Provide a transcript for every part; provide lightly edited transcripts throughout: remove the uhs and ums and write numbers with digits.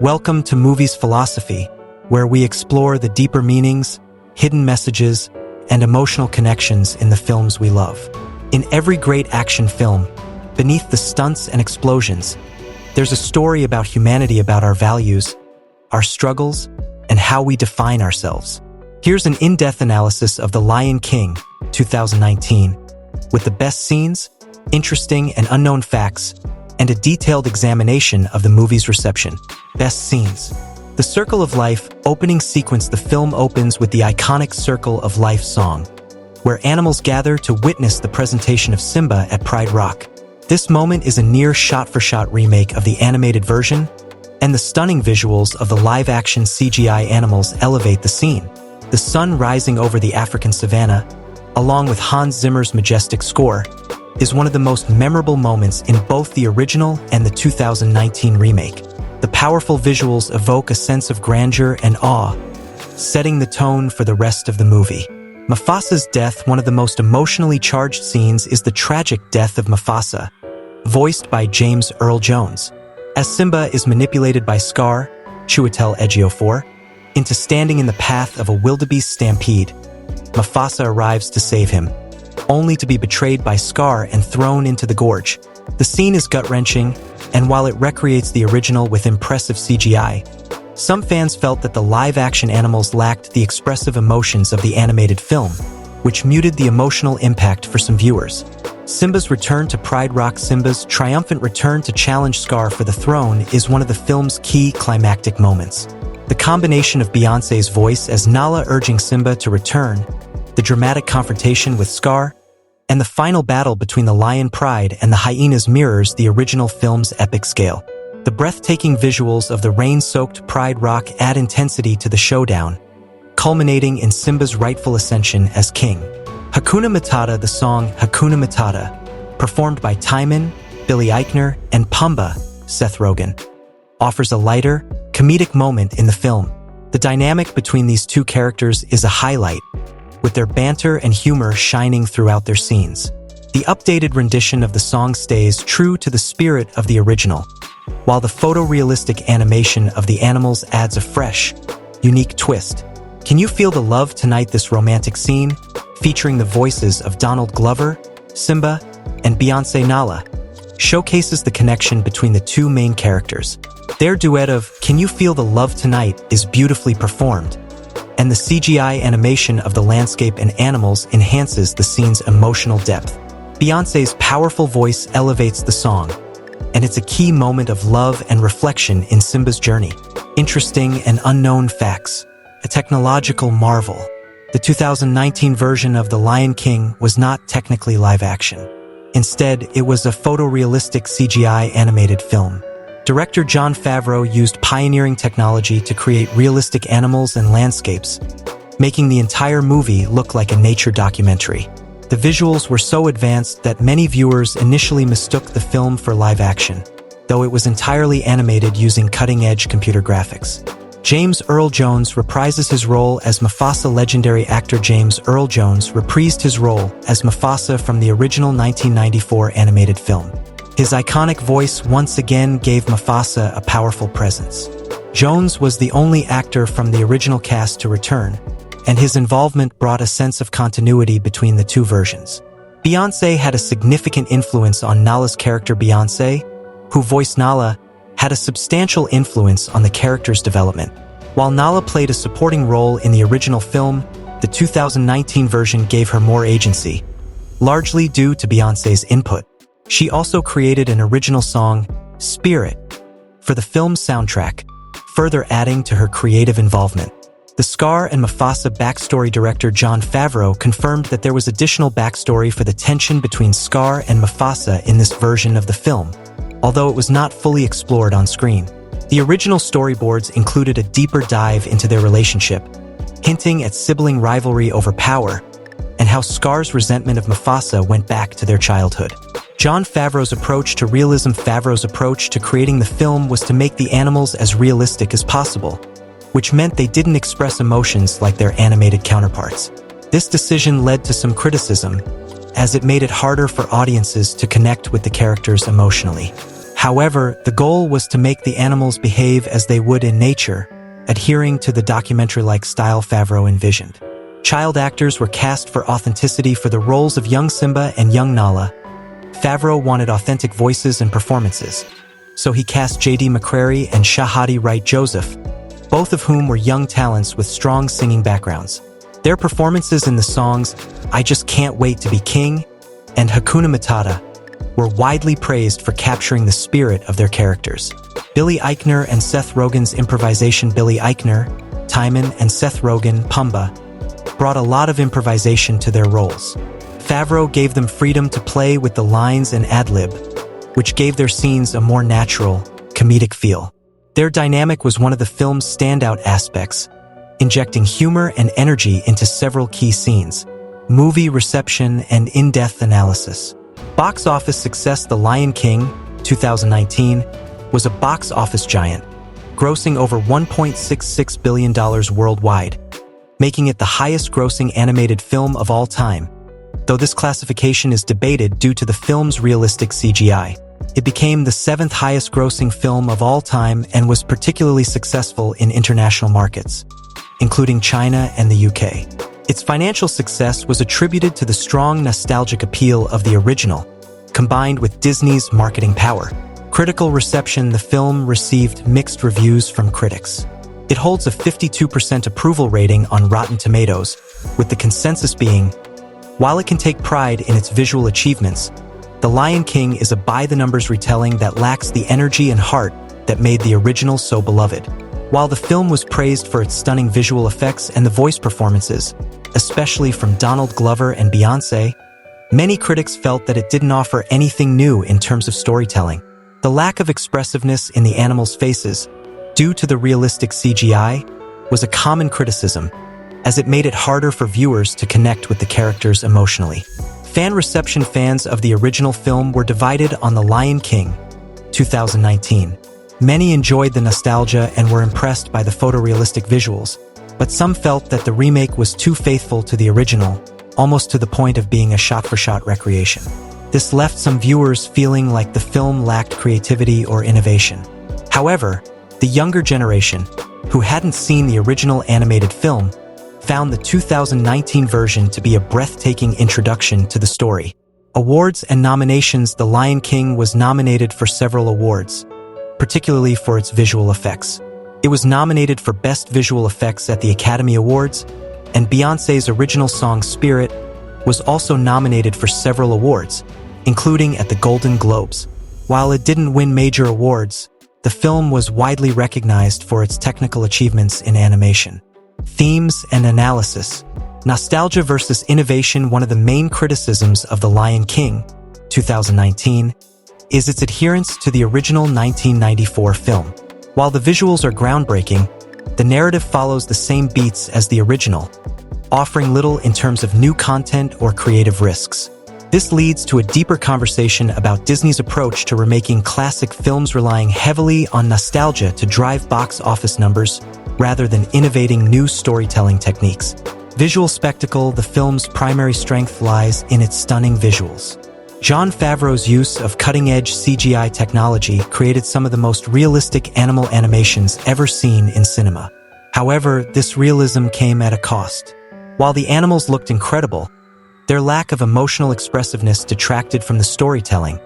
Welcome to Movies Philosophy, where we explore the deeper meanings, hidden messages, and emotional connections in the films we love. In every great action film, beneath the stunts and explosions, there's a story about humanity, about our values, our struggles, and how we define ourselves. Here's an in-depth analysis of The Lion King, 2019, with the best scenes, interesting and unknown facts, and a detailed examination of the movie's reception. Best scenes. The Circle of Life opening sequence. The film opens with the iconic Circle of Life song, where animals gather to witness the presentation of Simba at Pride Rock. This moment is a near shot-for-shot remake of the animated version, and the stunning visuals of the live-action CGI animals elevate the scene. The sun rising over the African savanna, along with Hans Zimmer's majestic score, is one of the most memorable moments in both the original and the 2019 remake. The powerful visuals evoke a sense of grandeur and awe, setting the tone for the rest of the movie. Mufasa's death. One of the most emotionally charged scenes is the tragic death of Mufasa, voiced by James Earl Jones. As Simba is manipulated by Scar, Chiwetel Ejiofor, into standing in the path of a wildebeest stampede, Mufasa arrives to save him, only to be betrayed by Scar and thrown into the gorge. The scene is gut-wrenching, and while it recreates the original with impressive CGI, some fans felt that the live-action animals lacked the expressive emotions of the animated film, which muted the emotional impact for some viewers. Simba's return to Pride Rock. Simba's triumphant return to challenge Scar for the throne is one of the film's key climactic moments. The combination of Beyoncé's voice as Nala urging Simba to return, the dramatic confrontation with Scar, and the final battle between the lion Pride and the hyenas mirrors the original film's epic scale. The breathtaking visuals of the rain-soaked Pride Rock add intensity to the showdown, culminating in Simba's rightful ascension as king. Hakuna Matata. The song Hakuna Matata, performed by Timon, Billy Eichner, and Pumbaa, Seth Rogen, offers a lighter, comedic moment in the film. The dynamic between these two characters is a highlight, with their banter and humor shining throughout their scenes. The updated rendition of the song stays true to the spirit of the original, while the photorealistic animation of the animals adds a fresh, unique twist. Can you feel the love tonight? This romantic scene, featuring the voices of Donald Glover, Simba, and Beyoncé Nala, showcases the connection between the two main characters. Their duet of "Can You Feel the Love Tonight" is beautifully performed, and the CGI animation of the landscape and animals enhances the scene's emotional depth. Beyoncé's powerful voice elevates the song, and it's a key moment of love and reflection in Simba's journey. Interesting and unknown facts. A technological marvel. The 2019 version of The Lion King was not technically live action. Instead, it was a photorealistic CGI animated film. Director Jon Favreau used pioneering technology to create realistic animals and landscapes, making the entire movie look like a nature documentary. The visuals were so advanced that many viewers initially mistook the film for live action, though it was entirely animated using cutting-edge computer graphics. James Earl Jones reprises his role as Mufasa. Legendary actor James Earl Jones reprised his role as Mufasa from the original 1994 animated film. His iconic voice once again gave Mufasa a powerful presence. Jones was the only actor from the original cast to return, and his involvement brought a sense of continuity between the two versions. Beyoncé had a significant influence on Nala's character. Beyoncé, who voiced Nala, had a substantial influence on the character's development. While Nala played a supporting role in the original film, the 2019 version gave her more agency, largely due to Beyoncé's input. She also created an original song, Spirit, for the film's soundtrack, further adding to her creative involvement. The Scar and Mufasa backstory. Director Jon Favreau confirmed that there was additional backstory for the tension between Scar and Mufasa in this version of the film, although it was not fully explored on screen. The original storyboards included a deeper dive into their relationship, hinting at sibling rivalry over power, and how Scar's resentment of Mufasa went back to their childhood. Jon Favreau's approach to realism. Favreau's approach to creating the film was to make the animals as realistic as possible, which meant they didn't express emotions like their animated counterparts. This decision led to some criticism, as it made it harder for audiences to connect with the characters emotionally. However, the goal was to make the animals behave as they would in nature, adhering to the documentary-like style Favreau envisioned. Child actors were cast for authenticity for the roles of young Simba and young Nala. Favreau wanted authentic voices and performances, so he cast J.D. McCrary and Shahadi Wright Joseph, both of whom were young talents with strong singing backgrounds. Their performances in the songs I Just Can't Wait to Be King and Hakuna Matata were widely praised for capturing the spirit of their characters. Billy Eichner and Seth Rogen's improvisation. Billy Eichner, Timon, and Seth Rogen, Pumbaa, brought a lot of improvisation to their roles. Favreau gave them freedom to play with the lines and ad-lib, which gave their scenes a more natural, comedic feel. Their dynamic was one of the film's standout aspects, injecting humor and energy into several key scenes. Movie reception and in-depth analysis. Box office success. The Lion King, 2019, was a box office giant, grossing over $1.66 billion worldwide, making it the highest-grossing animated film of all time. Though this classification is debated due to the film's realistic CGI, it became the 7th highest-grossing film of all time and was particularly successful in international markets, including China and the UK. Its financial success was attributed to the strong nostalgic appeal of the original, combined with Disney's marketing power. Critical reception. The film received mixed reviews from critics. It holds a 52% approval rating on Rotten Tomatoes, with the consensus being, while it can take pride in its visual achievements, The Lion King is a by-the-numbers retelling that lacks the energy and heart that made the original so beloved. While the film was praised for its stunning visual effects and the voice performances, especially from Donald Glover and Beyoncé, many critics felt that it didn't offer anything new in terms of storytelling. The lack of expressiveness in the animals' faces, due to the realistic CGI, was a common criticism, as it made it harder for viewers to connect with the characters emotionally. Fan reception. Fans of the original film were divided on The Lion King, 2019. Many enjoyed the nostalgia and were impressed by the photorealistic visuals, but some felt that the remake was too faithful to the original, almost to the point of being a shot-for-shot recreation. This left some viewers feeling like the film lacked creativity or innovation. However, the younger generation, who hadn't seen the original animated film, found the 2019 version to be a breathtaking introduction to the story. Awards and nominations. The Lion King was nominated for several awards, particularly for its visual effects. It was nominated for Best Visual Effects at the Academy Awards, and Beyoncé's original song Spirit was also nominated for several awards, including at the Golden Globes. While it didn't win major awards, the film was widely recognized for its technical achievements in animation. Themes and analysis. Nostalgia versus innovation. One of the main criticisms of The Lion King, 2019, is its adherence to the original 1994 film. While the visuals are groundbreaking, the narrative follows the same beats as the original, offering little in terms of new content or creative risks. This leads to a deeper conversation about Disney's approach to remaking classic films, relying heavily on nostalgia to drive box office numbers rather than innovating new storytelling techniques. Visual spectacle. The film's primary strength lies in its stunning visuals. Jon Favreau's use of cutting-edge CGI technology created some of the most realistic animal animations ever seen in cinema. However, this realism came at a cost. While the animals looked incredible, their lack of emotional expressiveness detracted from the storytelling,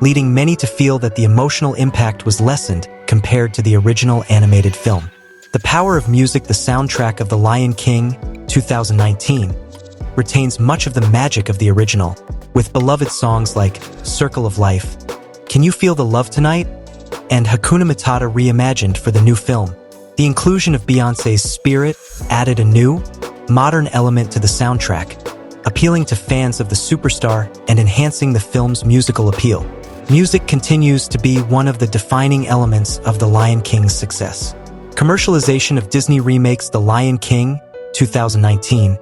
leading many to feel that the emotional impact was lessened compared to the original animated film. The power of music. The soundtrack of The Lion King, 2019, retains much of the magic of the original, with beloved songs like Circle of Life, Can You Feel the Love Tonight?, and Hakuna Matata reimagined for the new film. The inclusion of Beyoncé's Spirit added a new, modern element to the soundtrack, appealing to fans of the superstar and enhancing the film's musical appeal. Music continues to be one of the defining elements of The Lion King's success. Commercialization of Disney remakes. The Lion King, 2019,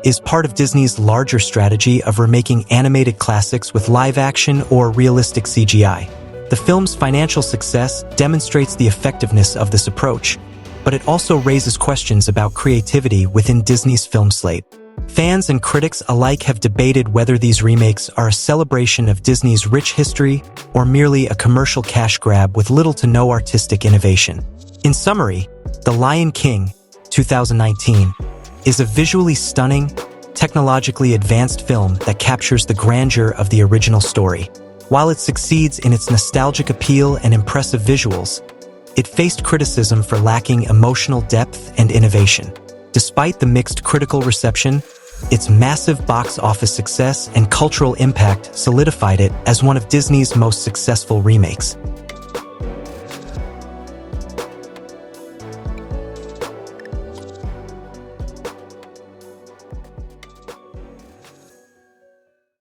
is part of Disney's larger strategy of remaking animated classics with live-action or realistic CGI. The film's financial success demonstrates the effectiveness of this approach, but it also raises questions about creativity within Disney's film slate. Fans and critics alike have debated whether these remakes are a celebration of Disney's rich history or merely a commercial cash grab with little to no artistic innovation. In summary, The Lion King, 2019, is a visually stunning, technologically advanced film that captures the grandeur of the original story. While it succeeds in its nostalgic appeal and impressive visuals, it faced criticism for lacking emotional depth and innovation. Despite the mixed critical reception, its massive box office success and cultural impact solidified it as one of Disney's most successful remakes.